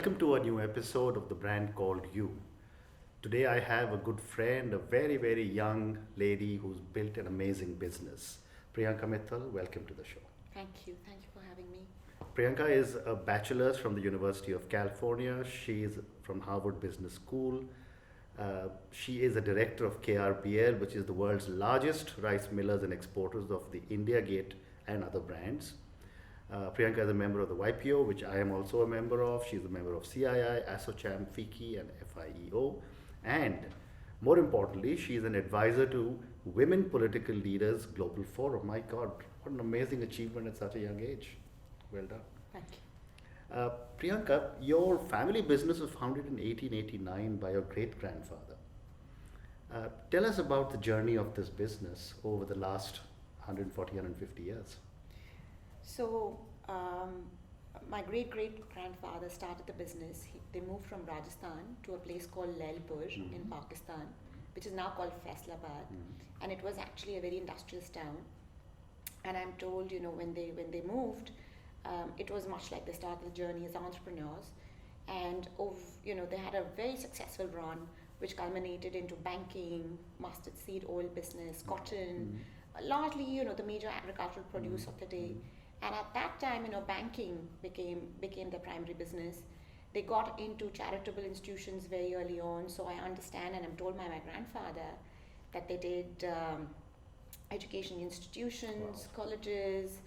Welcome to a new episode of the brand called You. Today I have a good friend, a very, very young lady who's built an amazing business. Priyanka Mittal, welcome to the show. Thank you. Thank you for having me. Priyanka is a bachelor's from the University of California. She is from Harvard Business School. She is a director of KRBL, which is the world's largest rice millers and exporters of the India Gate and other brands. Priyanka is a member of the YPO, which I am also a member of. She's a member of CII, ASSOCHAM, FICCI, and FIEO. And more importantly, she is an advisor to Women Political Leaders Global Forum. My God, what an amazing achievement at such a young age. Well done. Thank you. Priyanka, your family business was founded in 1889 by your great grandfather. Tell us about the journey of this business over the last 140, 150 years. So, my great great grandfather started the business. They moved from Rajasthan to a place called Lailpur in Pakistan, which is now called Faisalabad, and it was actually a very industrious town. And I'm told, when they moved, it was much like they started the journey as entrepreneurs, and they had a very successful run, which culminated into banking, mustard seed oil business, cotton, largely the major agricultural produce of the day. And at that time, banking became the primary business. They got into charitable institutions very early on. So I understand, and I'm told by my grandfather, that they did education institutions, colleges,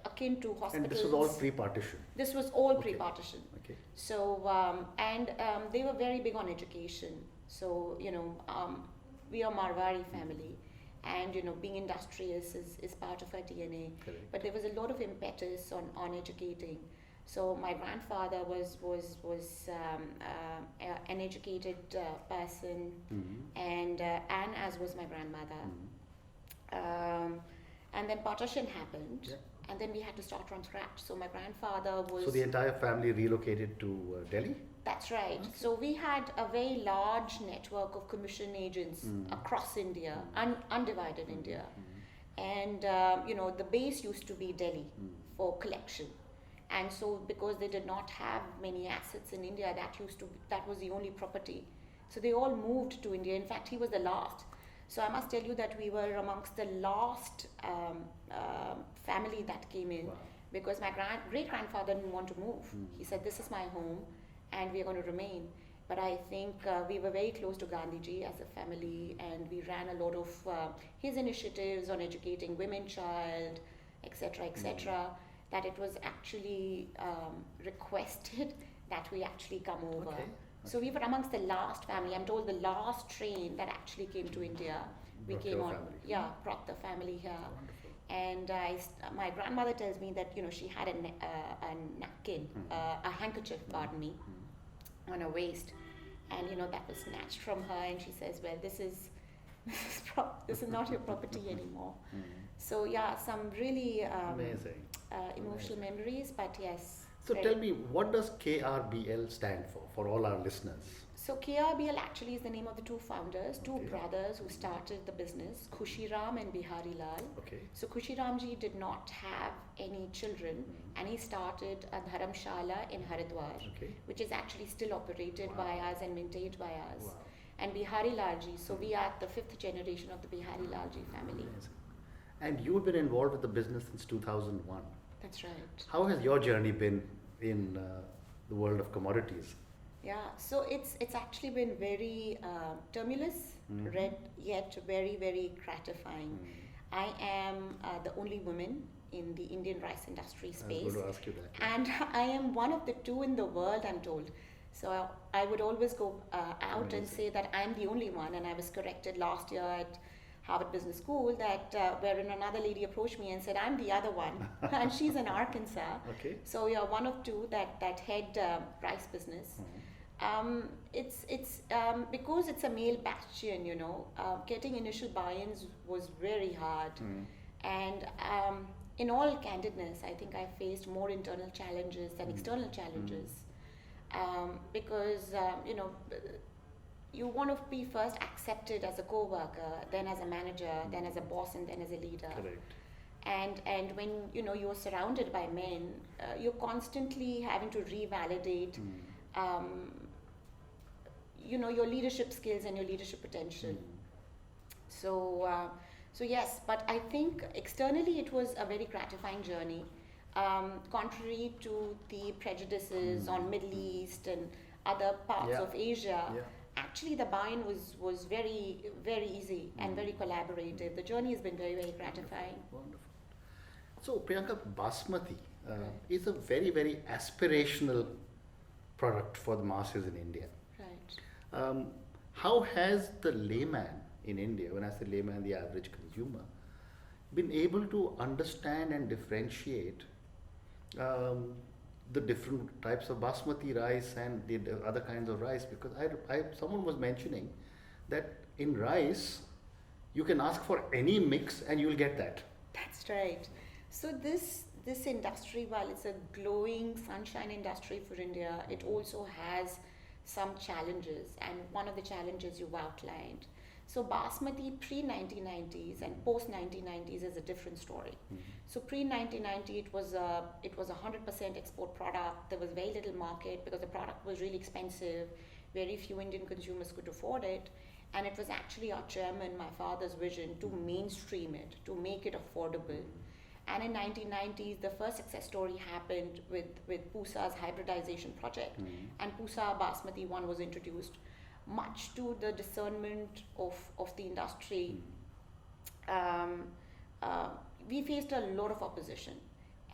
akin to hospitals. And this was all pre-partition. This was all Okay. pre-partition. Okay. So, they were very big on education. So, we are Marwari family, and being industrious is part of our DNA. Correct. But there was a lot of impetus on educating. So my grandfather was an educated person, and as was my grandmother. And then partition happened, Yeah. and then we had to start from scratch. So my grandfather was. So the entire family relocated to Delhi? That's right. So we had a very large network of commission agents across India, undivided India, and the base used to be Delhi for collection. And so because they did not have many assets in India, that was the only property. So they all moved to India. In fact, he was the last. So I must tell you that we were amongst the last family that came in. Wow. Because my great grandfather didn't want to move. He said, "This is my home, and we are going to remain." But I think we were very close to Gandhiji as a family, and we ran a lot of his initiatives on educating women, child, etc., etc. That it was actually requested that we actually come over. Okay. So we were amongst the last family. I'm told the last train that actually came to India. We Brought came your on, family. brought the family here. Wonderful. And my grandmother tells me that she had a napkin, a handkerchief, pardon me, on her waist, and that was snatched from her. And she says, "Well, this is this is not your property anymore." So yeah, some really Amazing. emotional memories, but yes. So very- tell me, what does KRBL stand for all our listeners? So KRBL actually is the name of the two founders, two Okay. brothers who started the business, Khushiram and Bihari Lal. Okay. So Khushiramji did not have any children, and he started a dharamshala in Haridwar, Okay. which is actually still operated Wow. by us and maintained by us. Wow. And Bihari Lalji, so we are the fifth generation of the Bihari Lalji family. Amazing. And you've been involved with the business since 2001. That's right. How has your journey been in the world of commodities? Yeah, so it's actually been very tumultuous, red, yet very, very gratifying. I am the only woman in the Indian rice industry I was space, going to ask you that. and I am one of the two in the world, I'm told. So I would always go out and Amazing. say that I'm the only one, and I was corrected last year at Harvard Business School that wherein another lady approached me and said, "I'm the other one," and she's in Arkansas. Okay. So we are one of two that head rice business. It's because it's a male bastion, getting initial buy-ins was very hard. And in all candidness, I think I faced more internal challenges than external challenges. Because, you want to be first accepted as a co-worker, then as a manager, then as a boss, and then as a leader. Correct. And when you're surrounded by men, you're constantly having to revalidate your leadership skills and your leadership potential. So yes, but I think externally it was a very gratifying journey. Contrary to the prejudices on Middle East and other parts of Asia, actually the buy-in was very, very easy and very collaborative. The journey has been very, very gratifying. Wonderful. So Priyanka, Basmati is a very, very aspirational product for the masses in India. Right. How has the layman in India, when I say layman, the average consumer, been able to understand and differentiate the different types of basmati rice and the other kinds of rice? Because someone was mentioning that in rice you can ask for any mix and you'll get that. That's right. So this industry, while it's a glowing sunshine industry for India, it also has some challenges, and one of the challenges you've outlined. So Basmati pre-1990s and post-1990s is a different story. So pre-1990 it was a 100% export product. There was very little market because the product was really expensive. Very few Indian consumers could afford it. And it was actually our chairman, my father's vision, to mainstream it, to make it affordable. And in 1990s, the first success story happened with Pusa's hybridization project. And Pusa Basmati 1 was introduced. Much to the discernment of the industry, we faced a lot of opposition.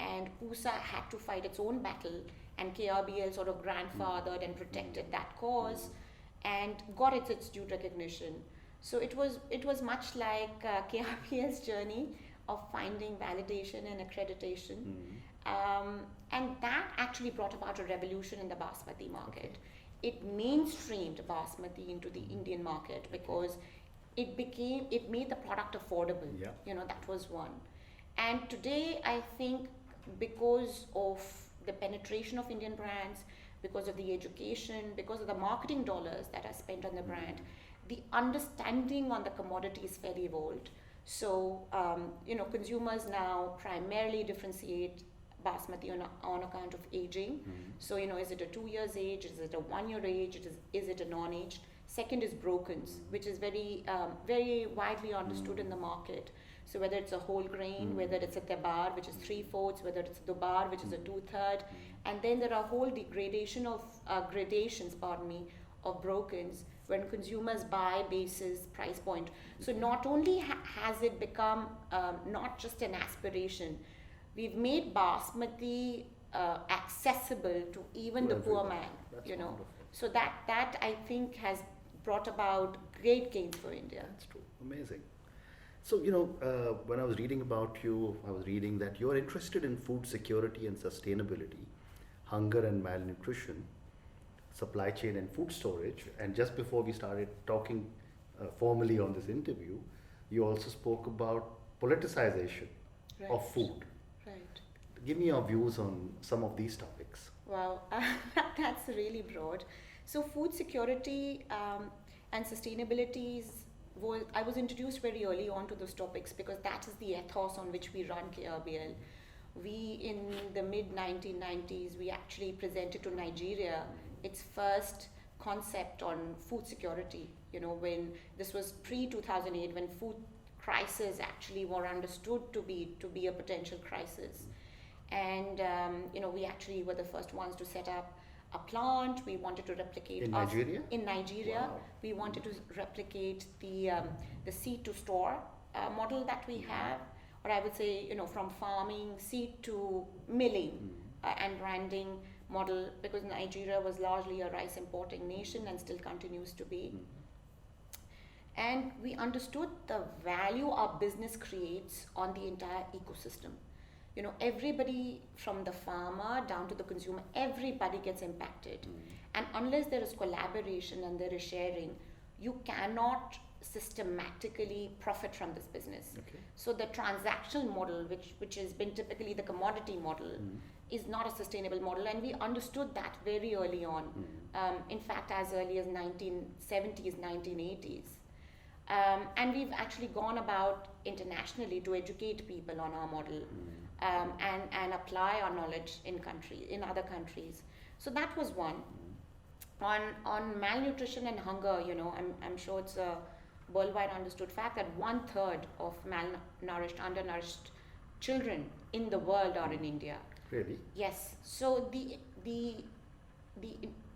And Pusa had to fight its own battle, and KRBL sort of grandfathered and protected that cause and got its due recognition. So it was much like KRBL's journey of finding validation and accreditation. And that actually brought about a revolution in the Basmati market. Okay. It mainstreamed Basmati into the Indian market because it made the product affordable. Yeah. That was one. And today, I think because of the penetration of Indian brands, because of the education, because of the marketing dollars that are spent on the brand, the understanding on the commodity is fairly evolved. So, consumers now primarily differentiate Basmati on account of aging. So, is it a 2 years age? Is it a 1 year age? Is it a non-aged? Second is brokens, which is very, very widely understood in the market. So whether it's a whole grain, whether it's a tebar, which is 3/4, whether it's a dubar, which is a 2/3, and then there are whole gradations, of brokens when consumers buy basis price point. So not only has it become not just an aspiration, we've made Basmati accessible to even the poor man. That's wonderful. So that I think has brought about great gains for India. That's true. Amazing. So, when I was reading about you, I was reading that you're interested in food security and sustainability, hunger and malnutrition, supply chain and food storage. And just before we started talking formally on this interview, you also spoke about politicization of food. Right. Give me your views on some of these topics. Wow, that's really broad. So food security and sustainability I was introduced very early on to those topics because that is the ethos on which we run KRBL. We, in the mid-1990s, we actually presented to Nigeria its first concept on food security. When this was pre-2008, when food crises actually were understood to be a potential crisis. And, we actually were the first ones to set up a plant. We wanted to replicate in Nigeria. Wow. We wanted to replicate the seed to store model that we have, or I would say, from farming, seed to milling and branding model, because Nigeria was largely a rice importing nation and still continues to be. And we understood the value our business creates on the entire ecosystem. Everybody from the farmer down to the consumer, everybody gets impacted. And unless there is collaboration and there is sharing, you cannot systematically profit from this business. Okay. So the transactional model, which has been typically the commodity model, is not a sustainable model, and we understood that very early on. In fact, as early as 1970s, 1980s. And we've actually gone about internationally to educate people on our model, and apply our knowledge in other countries. So that was one. On malnutrition and hunger, I'm sure it's a worldwide understood fact that 1/3 of malnourished, undernourished children in the world are in India. Really? Yes. So the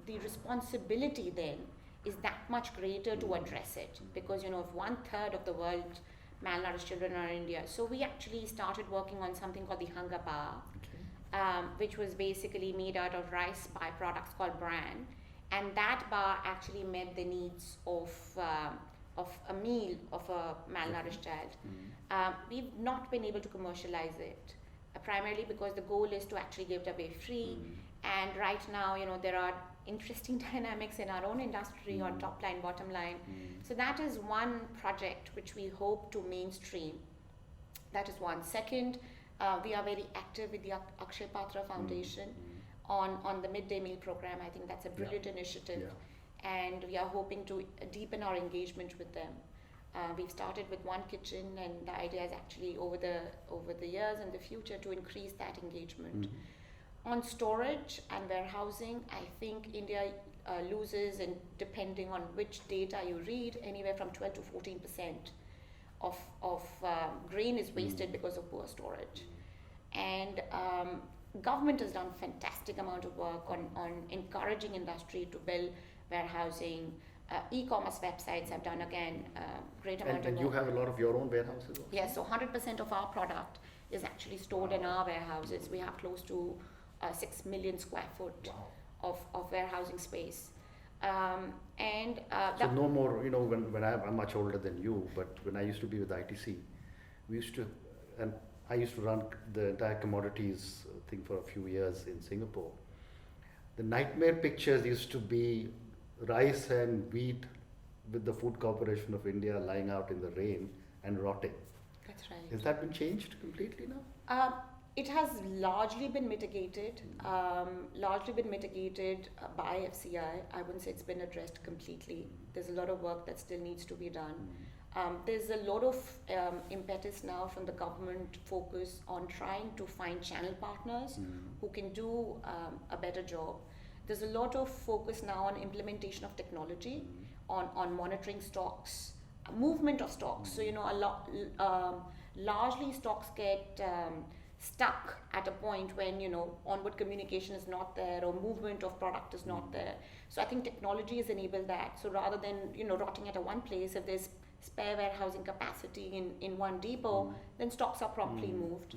responsibility then is that much greater to address it, because if 1/3 of the world malnourished children are in India. So we actually started working on something called the Hunger Bar, which was basically made out of rice byproducts called bran, and that bar actually met the needs of a meal of a malnourished child. We've not been able to commercialize it, primarily because the goal is to actually give it away free. And right now, there are interesting dynamics in our own industry on top line, bottom line. So that is one project which we hope to mainstream. That is one. Second, we are very active with the Akshay Patra Foundation on the midday meal program. I think that's a brilliant initiative. And we are hoping to deepen our engagement with them. We've started with one kitchen, and the idea is actually over the years and the future to increase that engagement. On storage and warehousing, I think India loses, and depending on which data you read, anywhere from 12 to 14% of grain is wasted because of poor storage. And government has done fantastic amount of work on encouraging industry to build warehousing. E-commerce websites have done again great amount of work. And you have a lot of your own warehouses also? Yes, so 100% of our product is actually stored in our warehouses. We have close to 6 million square foot of warehousing space. So no more, when I'm much older than you, but when I used to be with ITC, I used to run the entire commodities thing for a few years in Singapore. The nightmare pictures used to be rice and wheat with the Food Corporation of India lying out in the rain and rotting. That's right. Has that been changed completely now? It has largely been mitigated, by FCI. I wouldn't say it's been addressed completely. There's a lot of work that still needs to be done. There's a lot of impetus now from the government focus on trying to find channel partners who can do a better job. There's a lot of focus now on implementation of technology, on monitoring stocks, movement of stocks. So, largely stocks get stuck at a point when, onward communication is not there or movement of product is not there. So I think technology has enabled that. So rather than, rotting at one place, if there's spare warehousing capacity in one depot, then stocks are promptly moved.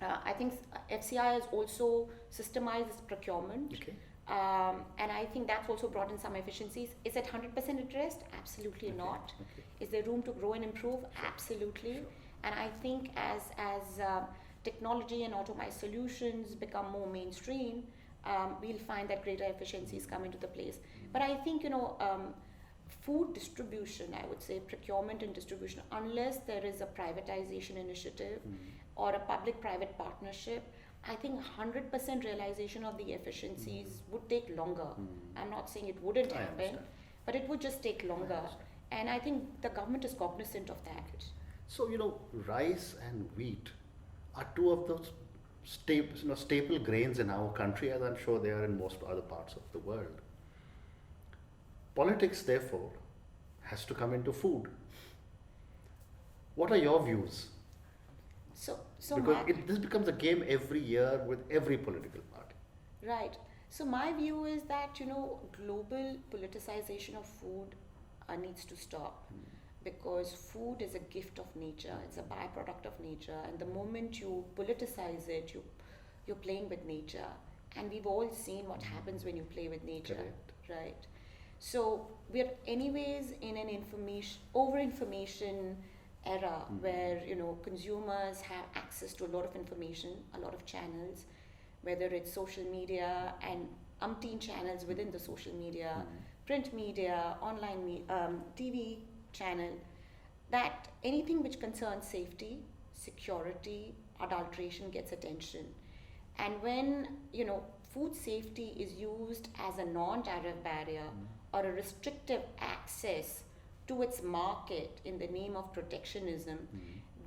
I think FCI has also systemized its procurement. And I think that's also brought in some efficiencies. Is it 100% addressed? Absolutely not. Is there room to grow and improve? Absolutely. And I think as technology and automized solutions become more mainstream, we'll find that greater efficiencies come into the place. But I think, food distribution, I would say procurement and distribution, unless there is a privatization initiative or a public-private partnership, I think 100% realization of the efficiencies would take longer. I'm not saying it wouldn't happen, but it would just take longer. And I think the government is cognizant of that. So, rice and wheat are two of those staple grains in our country, as I'm sure they are in most other parts of the world. Politics, therefore, has to come into food. What are your views? Because this becomes a game every year with every political party. Right. So my view is that, global politicization of food needs to stop. Because food is a gift of nature, it's a byproduct of nature, and the moment you politicize it, you're playing with nature. And we've all seen what happens when you play with nature, right? So we're anyways in an over-information era where, consumers have access to a lot of information, a lot of channels, whether it's social media and umpteen channels within the social media, print media, online TV channel, that anything which concerns safety, security, adulteration gets attention. And when, food safety is used as a non-tariff barrier or a restrictive access to its market in the name of protectionism,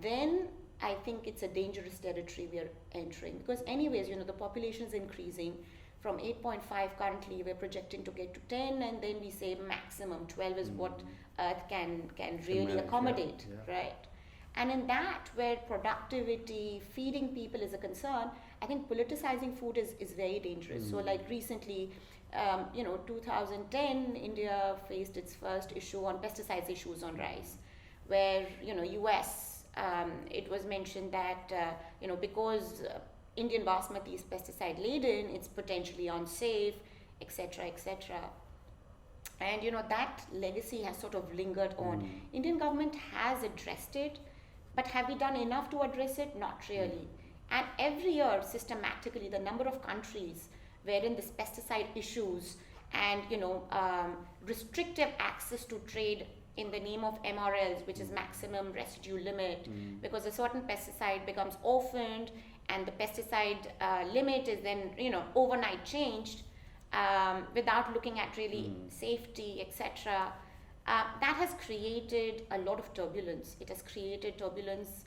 then I think it's a dangerous territory we are entering. Because anyways, the population is increasing. From 8.5 currently, we're projecting to get to 10, and then we say maximum 12 is what Earth can really manage, accommodate, yeah. right? And in that, where productivity, feeding people is a concern, I think politicizing food is very dangerous. So like recently, 2010, India faced its first issue on pesticides issues on rice, where, US, it was mentioned that, because Indian basmati is pesticide laden, it's potentially unsafe, etc., etc. And that legacy has sort of lingered on. Indian government has addressed it, but have we done enough to address it? Not really. And every year, systematically, the number of countries wherein this pesticide issues and restrictive access to trade in the name of MRLs, which is maximum residue limit, because a certain pesticide becomes orphaned and the pesticide limit is then overnight changed without looking at really safety, etc. That has created a lot of turbulence. It has created turbulence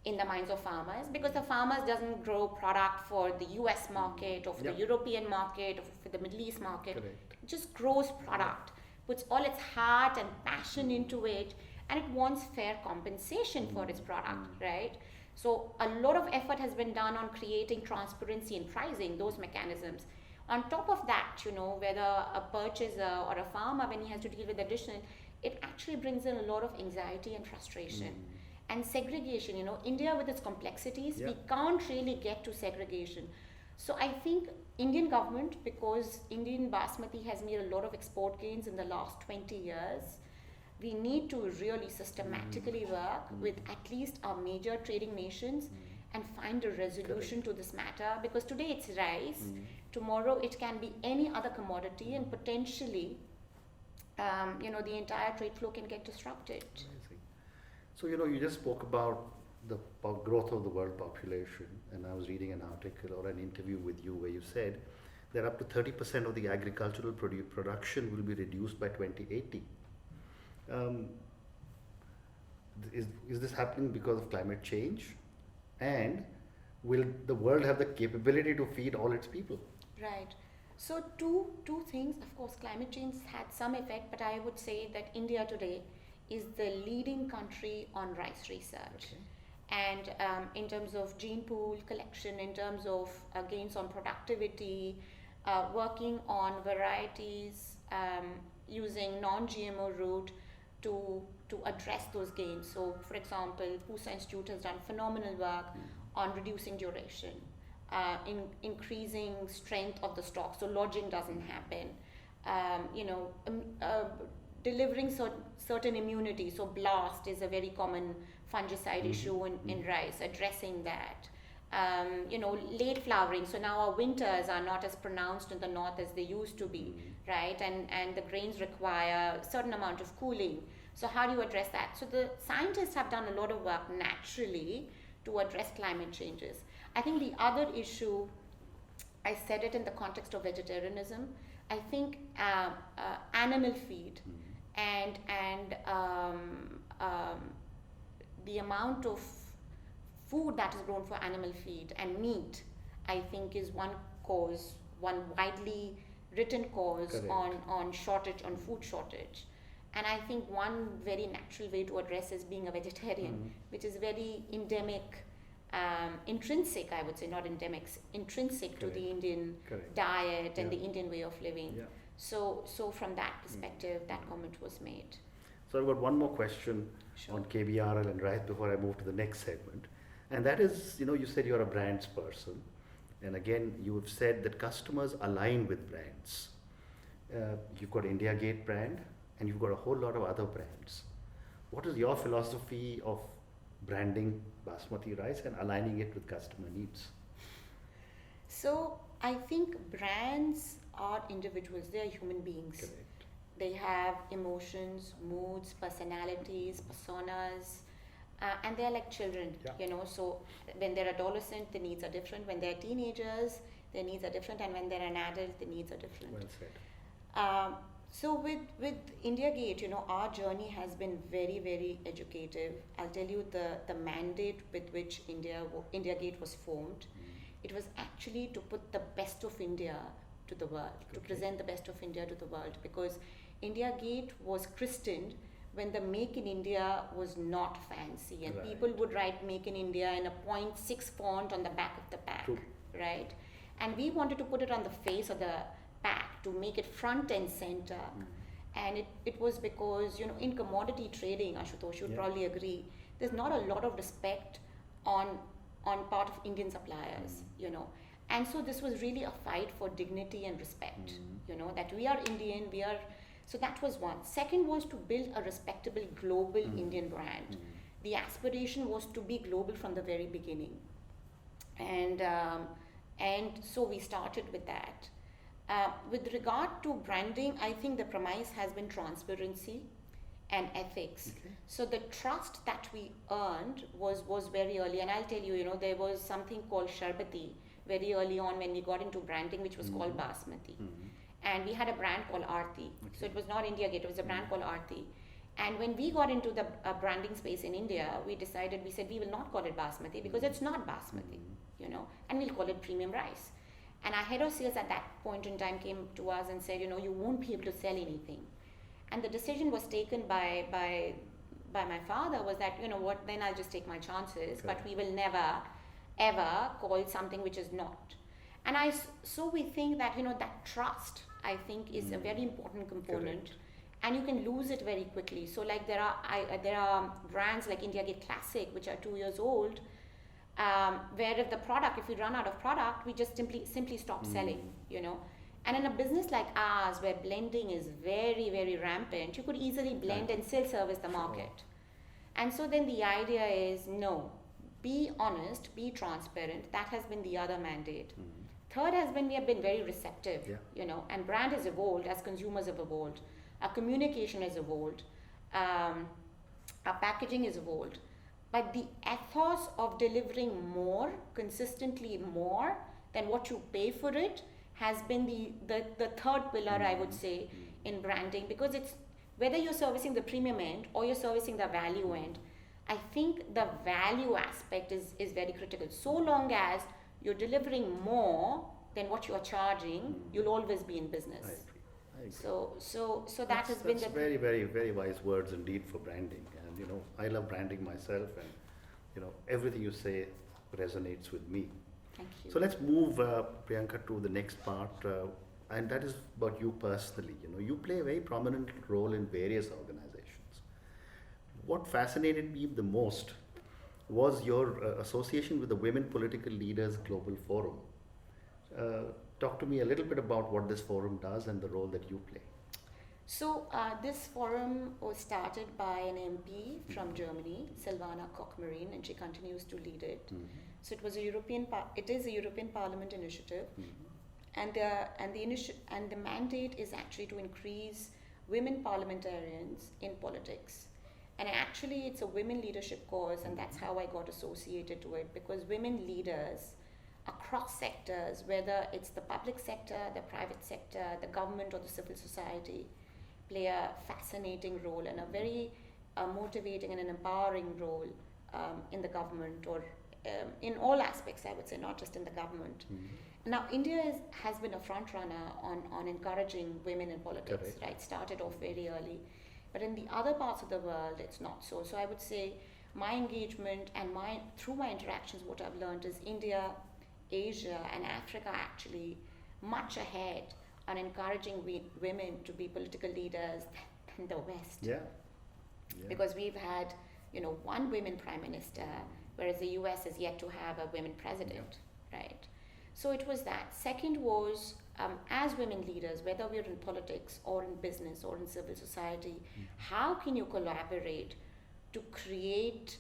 in the minds of farmers, because the farmers doesn't grow product for the US market or for the European market or for the Middle East market. Correct. It just grows product, puts all its heart and passion into it, and it wants fair compensation for its product, right? So a lot of effort has been done on creating transparency in pricing, those mechanisms. On top of that, whether a purchaser or a farmer, when he has to deal with additional, it actually brings in a lot of anxiety and frustration. And segregation, India with its complexities, we can't really get to segregation. So I think Indian government, because Indian basmati has made a lot of export gains in the last 20 years, we need to really systematically work with at least our major trading nations and find a resolution to this matter, because today it's rice, tomorrow it can be any other commodity, and potentially the entire trade flow can get disrupted. Amazing. So you just spoke about the growth of the world population, and I was reading an article or an interview with you where you said that up to 30% of the agricultural production will be reduced by 2080. Is this happening because of climate change? And will the world have the capability to feed all its people? Right. So two things. Of course, climate change had some effect, but I would say that India today is the leading country on rice research. Okay. And in terms of gene pool collection, in terms of gains on productivity, working on varieties, using non-GMO route to address those gains. So, for example, Pusa Institute has done phenomenal work on reducing duration, increasing strength of the stock, so lodging doesn't happen. Delivering certain immunity. So blast is a very common fungicide issue in rice, addressing that. Late flowering. So now our winters are not as pronounced in the north as they used to be, right? And the grains require a certain amount of cooling. So how do you address that? So the scientists have done a lot of work naturally to address climate changes. I think the other issue, I said it in the context of vegetarianism, I think animal feed and the amount of food that is grown for animal feed and meat, I think is one widely written cause Correct. on food shortage. And I think one very natural way to address is being a vegetarian, which is very endemic, intrinsic, I would say, not endemic, intrinsic to the Indian diet and the Indian way of living. Yeah. So from that perspective, that comment was made. So I've got one more question on KBRL and rice before I move to the next segment. And that is, you said you're a brands person. And again, you have said that customers align with brands. You've got India Gate brand and you've got a whole lot of other brands. What is your philosophy of branding basmati rice and aligning it with customer needs? So I think brands are individuals, they are human beings. Correct. They have emotions, moods, personalities, personas, and they're like children, so when they're adolescent, the needs are different. When they're teenagers, their needs are different, and when they're an adult, the needs are different. Well said. So with India Gate, our journey has been very, very educative. I'll tell you the mandate with which India Gate was formed. It was actually to put the best of India to the world, to present the best of India to the world, because India Gate was christened when the Make in India was not fancy, and Right. people would write Make in India in a 0.6 font on the back of the pack, True. right? And we wanted to put it on the face of the pack to make it front and center. And it was because, in commodity trading, Ashutosh, you'd Yeah. probably agree, there's not a lot of respect on part of Indian suppliers, And so this was really a fight for dignity and respect, that we are Indian, so that was one. Second was to build a respectable global Indian brand. The aspiration was to be global from the very beginning. And so we started with that. With regard to branding, I think the premise has been transparency and ethics. Okay. So the trust that we earned was very early, and I'll tell you, there was something called Sharbati very early on when we got into branding, which was called Basmati. And we had a brand called Aarti. So it was not India Gate, it was a brand called Aarti. And when we got into the branding space in India, we said we will not call it Basmati because it's not Basmati, and we'll call it premium rice. And our head of sales at that point in time came to us and said, you won't be able to sell anything. And the decision was taken by my father was that, then I'll just take my chances, but we will never, ever call it something which is not. And so we think that, that trust, I think, is a very important component. Correct. And you can lose it very quickly. So like there are brands like India Gate Classic, which are 2 years old, where if we run out of product, we just simply stop selling, And in a business like ours, where blending is very, very rampant, you could easily blend and still service the market. And so then the idea is, no, be honest, be transparent. That has been the other mandate. Third has been, we have been very receptive, and brand has evolved as consumers have evolved. Our communication has evolved. Our packaging has evolved. But the ethos of delivering more, consistently more than what you pay for it, has been the third pillar, I would say, in branding, because it's whether you're servicing the premium end or you're servicing the value end, I think the value aspect is very critical. So long as you're delivering more than what you're charging, you'll always be in business. I agree. So that has been that's very, very, very wise words indeed for branding. And I love branding myself, and everything you say resonates with me. Thank you. So let's move, Priyanka, to the next part, and that is about you personally. You play a very prominent role in various organizations. What fascinated me the most was your association with the Women Political Leaders Global Forum. Talk to me a little bit about what this forum does and the role that you play. So this forum was started by an MP from Germany, Silvana Koch-Marin, and she continues to lead it. So it was it is a European Parliament initiative, and the mandate is actually to increase women parliamentarians in politics. And actually, it's a women leadership cause, and that's how I got associated to it, because women leaders across sectors, whether it's the public sector, the private sector, the government, or the civil society, play a fascinating role and a very motivating and an empowering role in the government, or in all aspects, I would say, not just in the government. Now, India has been a front runner on encouraging women in politics, Correct. right? Started off very early. But in the other parts of the world, it's not so. So I would say my engagement and through my interactions, what I've learned is India, Asia, and Africa actually much ahead on encouraging women to be political leaders than the West. Yeah. Because we've had, one women prime minister, whereas the US has yet to have a women president, right? So it was that. Second was, as women leaders, whether we're in politics or in business or in civil society, how can you collaborate to create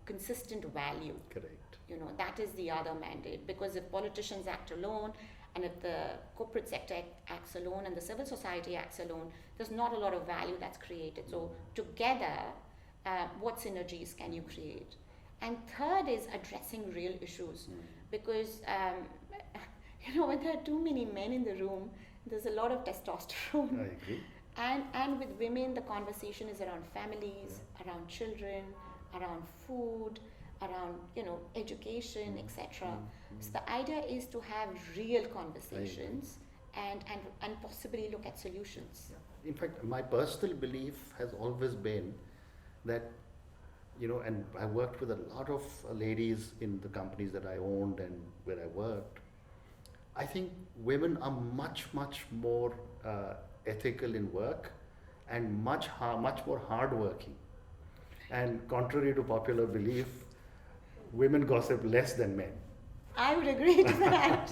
consistent value? Correct. That is the other mandate, because if politicians act alone, and if the corporate sector acts alone and the civil society acts alone, there's not a lot of value that's created. So together, what synergies can you create? And third is addressing real issues, because when there are too many men in the room, there's a lot of testosterone. I agree. And with women, the conversation is around families, around children, around food, around education, etc. So the idea is to have real conversations and possibly look at solutions. In fact, my personal belief has always been that, and I worked with a lot of ladies in the companies that I owned and where I worked. I think women are much more ethical in work and much more hardworking. And contrary to popular belief, women gossip less than men. I would agree to that.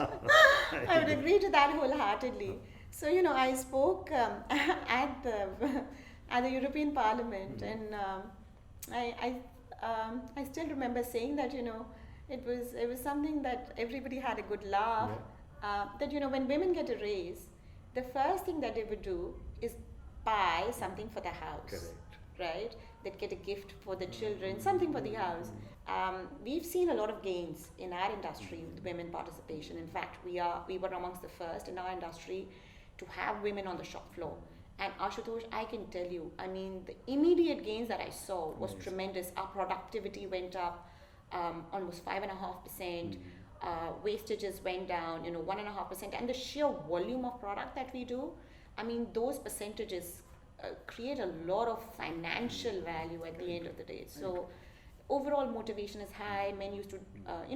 I would agree to that wholeheartedly. So I spoke at the European Parliament, and I still remember saying that it was something that everybody had a good laugh. That when women get a raise, the first thing that they would do is buy something for the house. Correct. Right? They'd get a gift for the children, something for the house. We've seen a lot of gains in our industry with women participation. In fact, we were amongst the first in our industry to have women on the shop floor. And Ashutosh, I can tell you, I mean, the immediate gains that I saw was tremendous. Our productivity went up almost 5.5%. Wastages went down, 1.5%, and the sheer volume of product that we do, I mean, those percentages create a lot of financial value at the end of the day. So overall motivation is high. Men used to,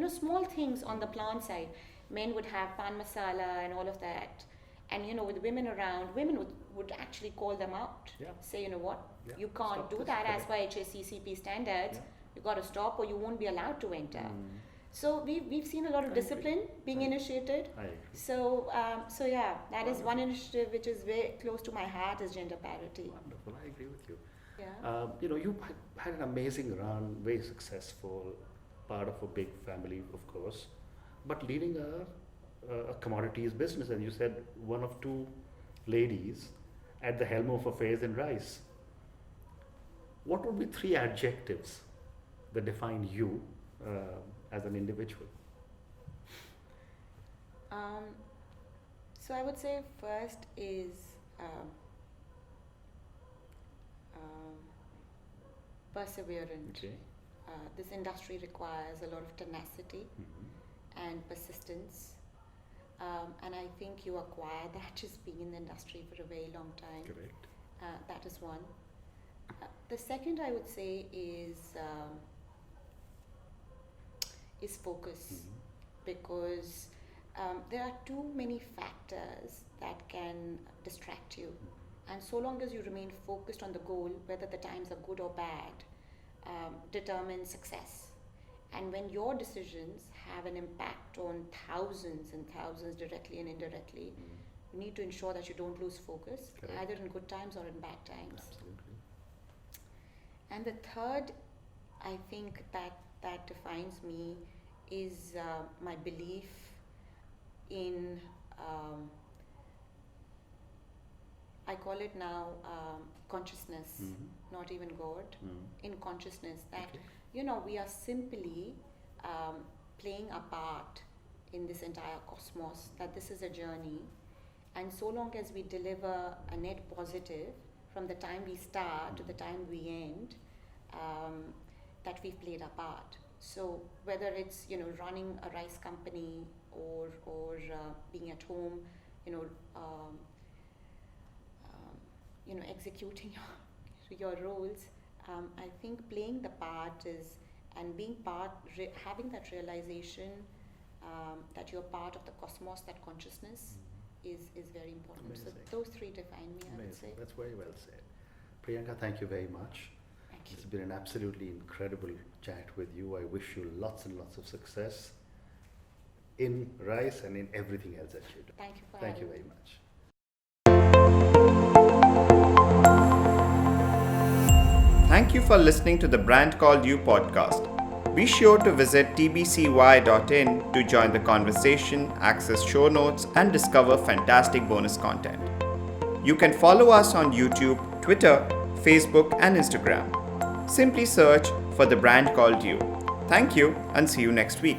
small things on the plant side. Men would have pan masala and all of that. And, with women around, women would actually call them out. Yeah. Say, you know what, you can't Stop do this. that as Correct. per HACCP standards. Yeah. You got to stop or you won't be allowed to enter. So we've seen a lot of I discipline being initiated. I agree. So yeah, that is one initiative which is very close to my heart, is gender parity. Wonderful. I agree with you. Yeah. You had an amazing run, very successful, part of a big family, of course, but leading a commodities business, and you said one of two ladies at the helm of affairs in rice. What would be 3 adjectives that define you as an individual? So I would say first is perseverant. Okay. This industry requires a lot of tenacity Mm-hmm. and persistence. And I think you acquire that just being in the industry for a very long time. Correct. That is one. The second I would say is focus, because there are too many factors that can distract you, and so long as you remain focused on the goal, whether the times are good or bad, determines success. And when your decisions have an impact on thousands and thousands directly and indirectly, you need to ensure that you don't lose focus, Correct. either in good times or in bad times. Absolutely. And the third, I think that defines me is my belief in, I call it now consciousness, not even God, in consciousness, that Okay. we are simply playing a part in this entire cosmos, that this is a journey, and so long as we deliver a net positive from the time we start to the time we end, that we've played our part. So whether it's running a rice company or being at home, executing your roles, I think playing the part is, and being part, having that realization that you're part of the cosmos, that consciousness is very important. Amazing. So those 3 define me, I would say. Amazing. That's very well said. Priyanka, thank you very much. Thank you. It's been an absolutely incredible chat with you. I wish you lots and lots of success in rice and in everything else that you do. Thank you for Thank you having very me. much. Thank you for listening to the Brand Called You podcast. Be sure to visit tbcy.in to join the conversation, access show notes, and discover fantastic bonus content. You can follow us on YouTube, Twitter, Facebook, and Instagram. Simply search for The Brand Called You. Thank you and see you next week.